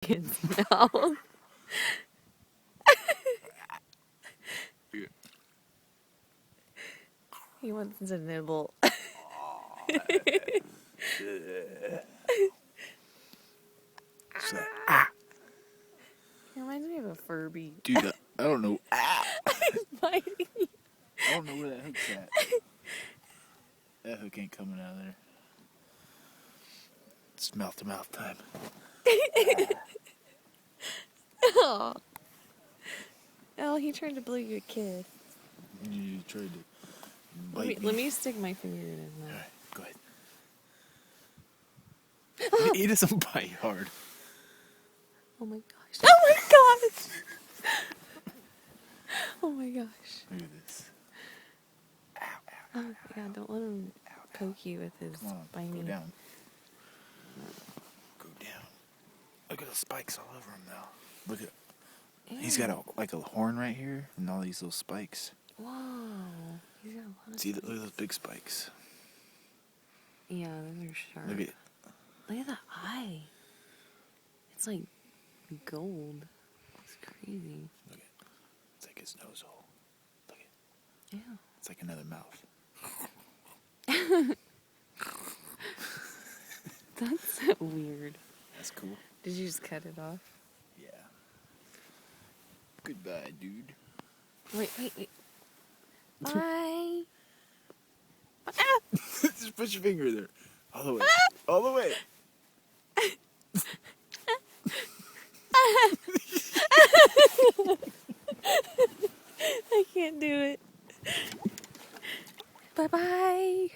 kid's mouth. He wants to nibble. He reminds me of a Furby. Dude, I don't know. He's biting me. I don't know where that hook's at. That hook ain't coming out of there. It's mouth to mouth time. Oh. Oh, he tried to blow you a kiss. You tried to bite Let me stick my finger in his mouth. Alright, go ahead. He doesn't bite hard. Oh my gosh. Oh my gosh. Oh my gosh. Look at this. Oh, yeah, don't let him poke you with his Come on, spiny. go down. Go down. Look at the spikes all over him now. Look at. He's got like a horn right here and all these little spikes. Whoa. He's got a lot of See, look at those big spikes. Yeah, those are sharp. Look at. Look at the eye. It's like gold. It's crazy. Look at. It's like his nose hole. Look at. Yeah. It's like another mouth. That's weird. That's cool. Did you just cut it off? Yeah. Goodbye, dude. Wait. Bye. Just put your finger there. All the way. All the way. I can't do it. Bye-bye.